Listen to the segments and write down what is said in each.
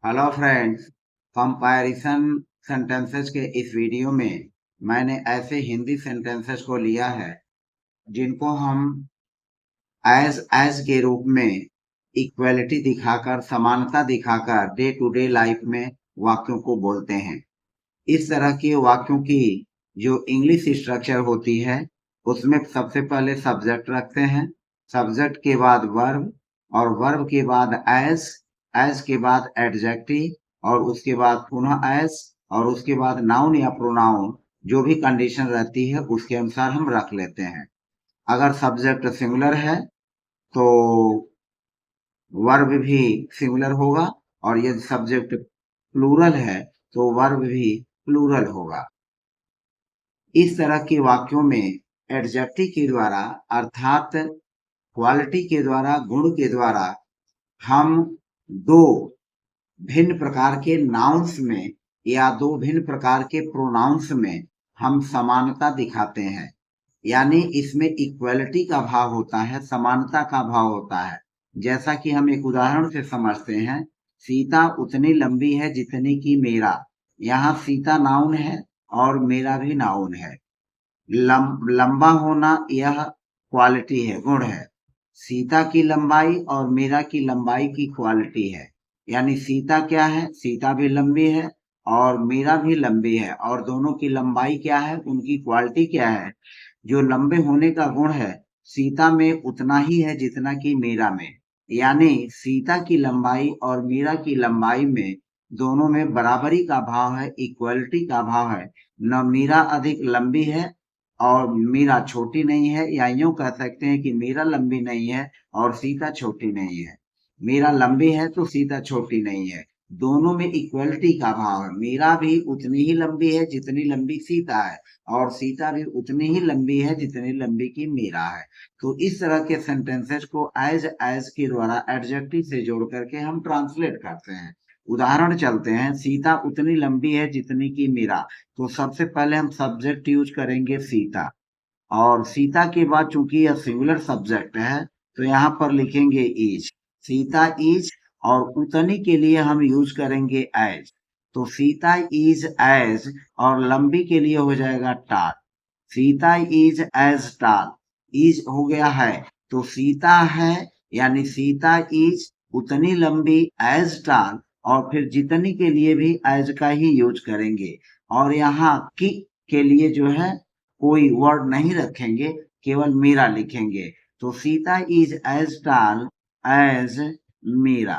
Hello friends. Comparison sentences के इस video में मैंने ऐसे हिंदी सेंटेंसेस को लिया है जिनको हम एज के रूप में इक्वलिटी दिखाकर, समानता दिखाकर डे टू डे लाइफ में वाक्यों को बोलते हैं। इस तरह के वाक्यों की जो इंग्लिश स्ट्रक्चर होती है उसमें सबसे पहले सब्जेक्ट रखते हैं, सब्जेक्ट के बाद वर्ब और वर्ब के बाद एज के बाद एडजेक्टिव और उसके बाद पुनः एज और उसके बाद नाउन या प्रोनाउन। जो भी कंडीशन रहती है उसके अनुसार हम रख लेते हैं। अगर सब्जेक्ट सिंगुलर है तो वर्ब भी सिंगुलर होगा और यदि सब्जेक्ट प्लूरल है तो वर्ब भी प्लूरल होगा। इस तरह के वाक्यों में एडजेक्टिव के द्वारा अर्थात क्वालिटी के द्वारा, गुण के द्वारा हम दो भिन्न प्रकार के नाउन्स में या दो भिन्न प्रकार के प्रोनाउंस में हम समानता दिखाते हैं। यानी इसमें इक्वलिटी का भाव होता है, समानता का भाव होता है। जैसा कि हम एक उदाहरण से समझते हैं, सीता उतनी लंबी है जितनी कि मेरा। यहाँ सीता नाउन है और मेरा भी नाउन है। लंबा होना यह क्वालिटी है, गुण है। सीता की लंबाई और मेरा की लंबाई की क्वालिटी है। यानी सीता क्या है, सीता भी लंबी है और मेरा भी लंबी है, और दोनों की लंबाई क्या है, उनकी क्वालिटी क्या है। जो लंबे होने का गुण है सीता में उतना ही है जितना कि मेरा में। यानी सीता की लंबाई और मीरा की लंबाई में दोनों में बराबरी का भाव है, इक्वलिटी का भाव है। न मीरा अधिक लंबी है और मीरा छोटी नहीं है, या यूं कह सकते हैं कि मीरा लंबी नहीं है और सीता छोटी नहीं है। मीरा लंबी है तो सीता छोटी नहीं है। दोनों में इक्वलिटी का भाव है। मीरा भी उतनी ही लंबी है जितनी लंबी सीता है और सीता भी उतनी ही लंबी है जितनी लंबी की मीरा है। तो इस तरह के सेंटेंसेस को एज के द्वारा एडजेक्टिव से जोड़ करके हम ट्रांसलेट करते हैं। उदाहरण चलते हैं, सीता उतनी लंबी है जितनी की मीरा। तो सबसे पहले हम सब्जेक्ट यूज करेंगे सीता, और सीता के बाद चूंकि यह सिंगुलर सब्जेक्ट है तो यहाँ पर लिखेंगे इज। सीता इज, और उतनी के लिए हम यूज करेंगे एज। तो सीता इज एज, और लंबी के लिए हो जाएगा टाल। सीता इज एज टाल, इज हो गया है तो सीता है, यानी सीता इज उतनी लंबी एज टाल, और फिर जितनी के लिए भी एज का ही यूज करेंगे। और यहाँ की के लिए जो है कोई वर्ड नहीं रखेंगे, केवल मीरा लिखेंगे। तो Sita is as tall as Meera.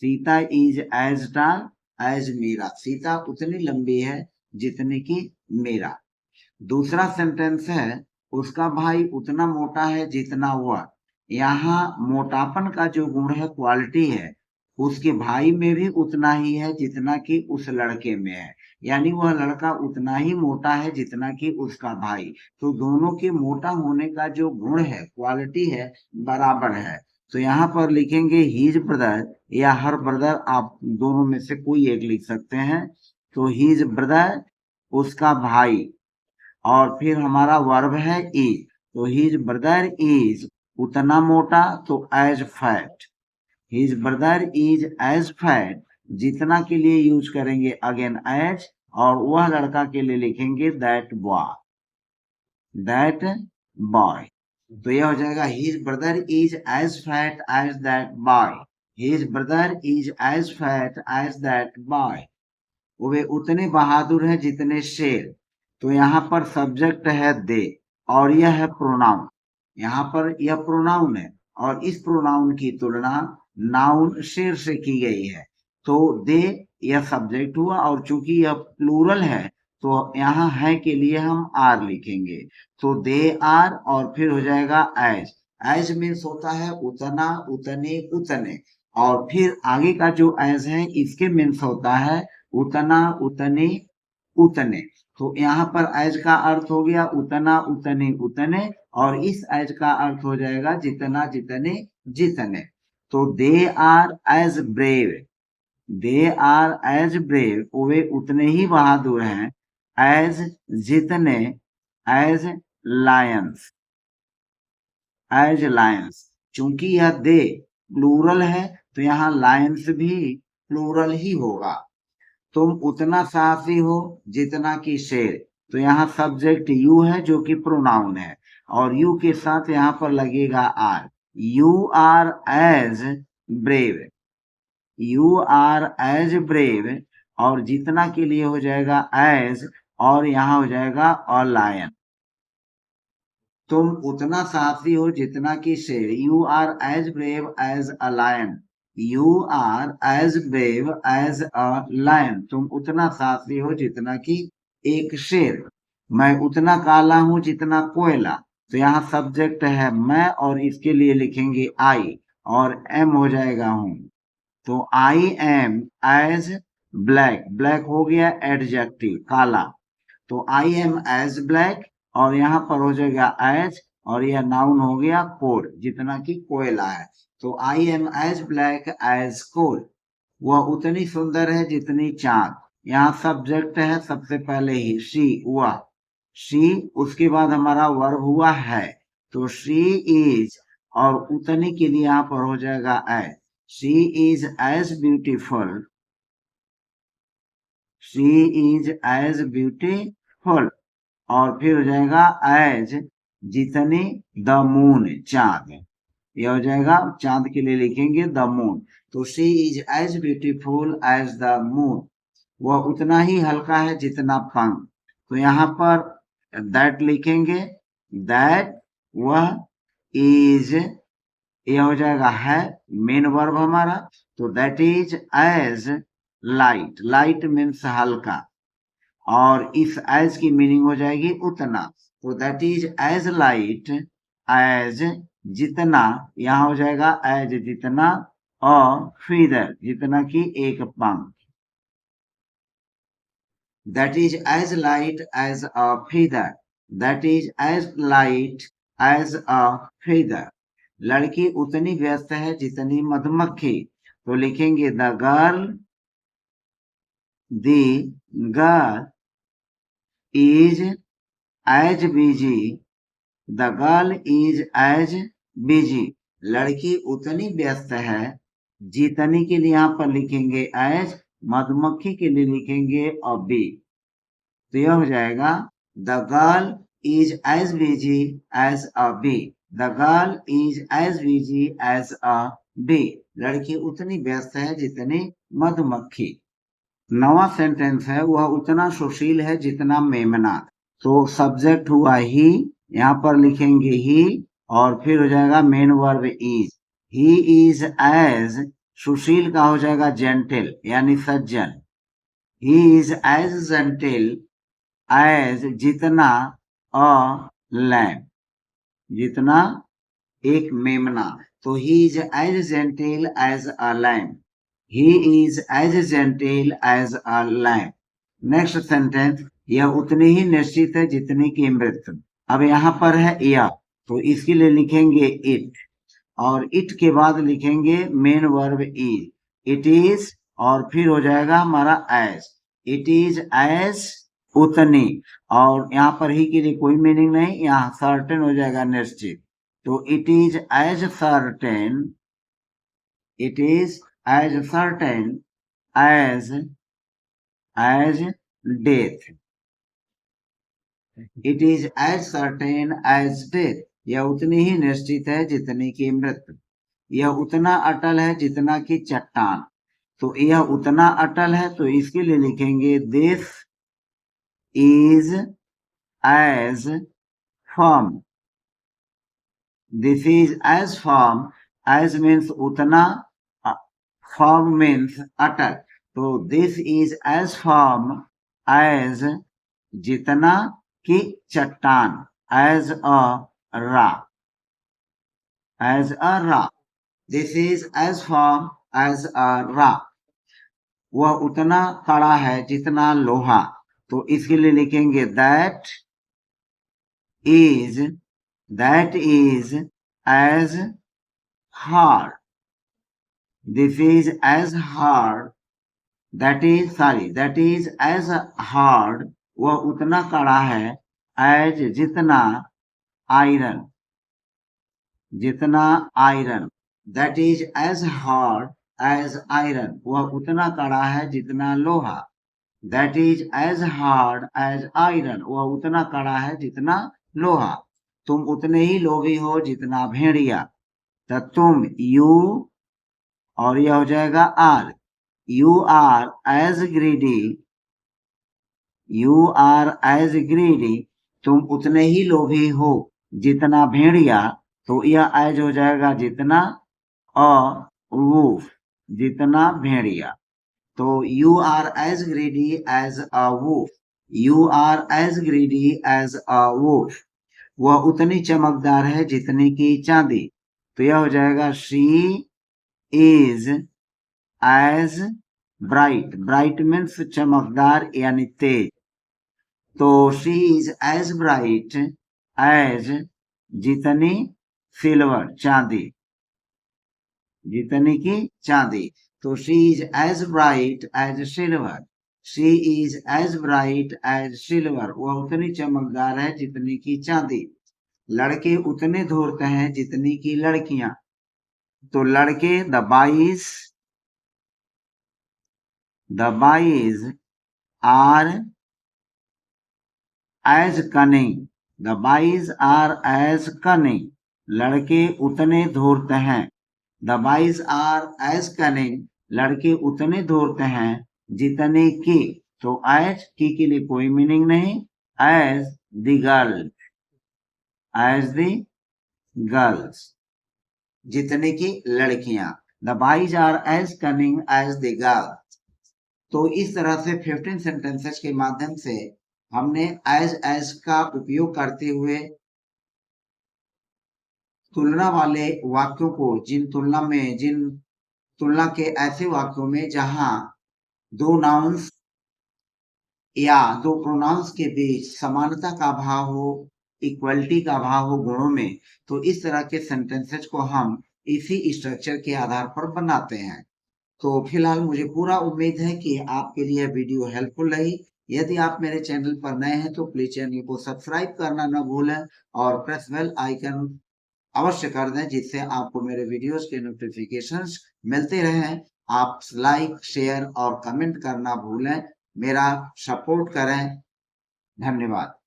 Sita is as tall as Meera. Sita उतनी लंबी है जितनी की मीरा। दूसरा सेंटेंस है, उसका भाई उतना मोटा है जितना वह। यहाँ मोटापन का जो गुण है, क्वालिटी है, उसके भाई में भी उतना ही है जितना कि उस लड़के में है। यानी वह लड़का उतना ही मोटा है जितना कि उसका भाई। तो दोनों के मोटा होने का जो गुण है, क्वालिटी है, बराबर है। तो यहाँ पर लिखेंगे हीज ब्रदर या हर ब्रदर, आप दोनों में से कोई एक लिख सकते हैं। तो हीज ब्रदर, उसका भाई, और फिर हमारा वर्ब है इज। तो हिज ब्रदर इज उतना मोटा, तो as fat. His brother is as fat, जितना के लिए यूज करेंगे अगेन एज, और वह लड़का के लिए लिखेंगे दैट बॉय। That boy. तो यह हो जाएगा his brother is as fat as that boy. His brother is as fat as that boy. वे उतने बहादुर हैं जितने शेर। तो यहाँ पर सब्जेक्ट है दे, और यह है प्रोनाउन। यहाँ पर यह प्रोनाउन है और इस प्रोनाउन की तुलना नाउन शेर से की गई है। तो दे यह सब्जेक्ट हुआ, और चूंकि यह प्लूरल है तो यहाँ है के लिए हम आर लिखेंगे। तो दे आर, और फिर हो जाएगा एज। एज मीन्स होता है उतना, उतने, उतने, और फिर आगे का जो एज है इसके मीन्स होता है उतना, उतने, उतने। तो यहाँ पर एज का अर्थ हो गया उतना, उतने, उतने, और इस एज का अर्थ हो जाएगा जितना, जितने, जितने। तो they are as brave. They are as brave, वे उतने ही बहादुर हैं एज, जितने, एज लायंस। एज लायंस, चूंकि यह दे प्लूरल है तो यहाँ लायंस भी प्लूरल ही होगा। तुम उतना साहसी हो जितना कि शेर, तो यहाँ सब्जेक्ट यू है जो कि प्रोनाउन है, और यू के साथ यहाँ पर लगेगा are. You are as brave, you are as brave, और जितना के लिए हो जाएगा एज, और यहाँ हो जाएगा अ लायन। तुम उतना साहसी हो जितना कि शेर, you are as brave as a lion, you are as brave as a lion, तुम उतना साहसी हो जितना कि एक शेर। मैं उतना काला हूं जितना कोयला, तो यहाँ सब्जेक्ट है मैं, और इसके लिए लिखेंगे आई, और एम हो जाएगा हूं, तो I am as black, black हो गया एडजेक्टिव काला, तो आई एम एज ब्लैक, और यहाँ पर हो जाएगा एज, और यह नाउन हो गया कोल, जितना कि कोयला है, तो I am as black as coal. वह उतनी सुंदर है जितनी चांद, यहाँ सब्जेक्ट है सबसे पहले ही शी, वह शी, उसके बाद हमारा वर्ब हुआ है, तो शी इज, और उतनी के लिए यहाँ पर हो जाएगा as, she is as beautiful, she is as beautiful, और फिर हो जाएगा एज जितनी द मून, चांद, यह हो जाएगा चांद के लिए लिखेंगे द मून, तो she is as beautiful as the moon, वह उतना ही हल्का है जितना पंख, तो यहाँ पर दैट लिखेंगे, दैट वह इज, यह हो जाएगा है मेन वर्ब हमारा, तो that is as light, light means हल्का, और इस एज की मीनिंग हो जाएगी उतना, तो that is as light as जितना, यहाँ हो जाएगा एज जितना, और फीदर जितना कि एक पंख, that is as light as a feather, that is as light as a feather. लड़की उतनी व्यस्त है जितनी मधुमक्खी, तो लिखेंगे the girl, the girl is as busy, the girl is as busy, लड़की उतनी व्यस्त है, जितनी के लिए यहाँ पर लिखेंगे एज, मधुमक्खी के लिए लिखेंगे अ बी, तो यह हो जाएगा the girl is as busy as a bee, the girl is as busy as a bee, लड़की उतनी व्यस्त है जितनी मधुमक्खी। नवा सेंटेंस है, वह उतना सुशील है जितना मेमना, तो सब्जेक्ट हुआ ही, यहाँ पर लिखेंगे ही, और फिर हो जाएगा main verb is, he is as, Sushil का हो जाएगा जेंटल यानी सज्जन, he is as gentle as जितना अ लैम, जितना एक मेमना, तो he is as gentle as a lamb, he is as gentle as a lamb. Next sentence, यह उतनी ही निश्चित है जितनी की मृत्यु, अब यहाँ पर है यह, तो इसके लिए लिखेंगे इट, और इट के बाद लिखेंगे main verb is, it is, और फिर हो जाएगा हमारा एज, इट इज एज उतनी, और यहाँ पर ही के लिए कोई मीनिंग नहीं, यहाँ सर्टेन हो जाएगा निश्चित, तो it is as certain, it is as certain as death, it is as certain as death, यह उतनी ही निश्चित है जितनी की मृत्यु, यह उतना अटल है जितना की चट्टान, तो यह उतना अटल है, तो इसके लिए लिखेंगे this is as firm, this is as firm, as means उतना, फर्म मीन्स अटल, तो this is as firm as जितना की चट्टान, as a rock, as a rock, this is as firm as a rock, वह उतना कड़ा है जितना लोहा, तो इसके लिए लिखेंगे that is as hard, this is as hard, that is as hard, वह उतना कड़ा है एज जितना आयरन, जितना iron, that is as hard as iron, वह उतना कड़ा है जितना लोहा। That is as hard as iron, वह उतना कड़ा है जितना लोहा। तुम उतने ही लोभी हो जितना भेड़िया। तो तुम यू और यह हो जाएगा are, you are as greedy, you are as greedy, तुम उतने ही लोभी हो जितना भेड़िया। तो यह एज हो जाएगा जितना, और वूफ जितना भेड़िया। तो you are as greedy as a wolf, you are as greedy as a wolf, वह उतनी चमकदार है जितनी की चांदी। तो यह हो जाएगा she is as bright, bright means चमकदार यानी तेज। तो she is as bright as जितनी सिल्वर चांदी, जितनी की चांदी। तो she is as bright as silver, she is as bright as silver, वह उतनी चमकदार है जितनी की चांदी। लड़के उतने धूर्त हैं जितनी की लड़कियां। तो लड़के the boys are as cunning, the boys are as cunning, लड़के उतने धूर्त हैं। The boys are as cunning, लड़के उतने धूर्त हैं जितने की। तो एज की के लिए कोई मीनिंग नहीं, as the girl, as the girls, जितने की लड़कियां। The boys are as cunning as the girls. तो इस तरह से 15 सेंटेंसेस के माध्यम से हमने एज का उपयोग करते हुए तुलना वाले वाक्यों को, जिन तुलना के ऐसे वाक्यों में जहां दो नाउन्स या दो प्रोनाउंस के बीच समानता का भाव हो, इक्वलिटी का भाव हो गुणों में, तो इस तरह के सेंटेंसेस को हम इसी स्ट्रक्चर के आधार पर बनाते हैं। तो फिलहाल मुझे पूरा उम्मीद है कि आपके लिए वीडियो हेल्पफुल रही। यदि आप मेरे चैनल पर नए हैं तो प्लीज चैनल को सब्सक्राइब करना न भूलें और प्रेस बेल आइकन अवश्य कर दें, जिससे आपको मेरे वीडियोस के नोटिफिकेशंस मिलते रहें। आप लाइक, शेयर और कमेंट करना भूलें, मेरा सपोर्ट करें। धन्यवाद।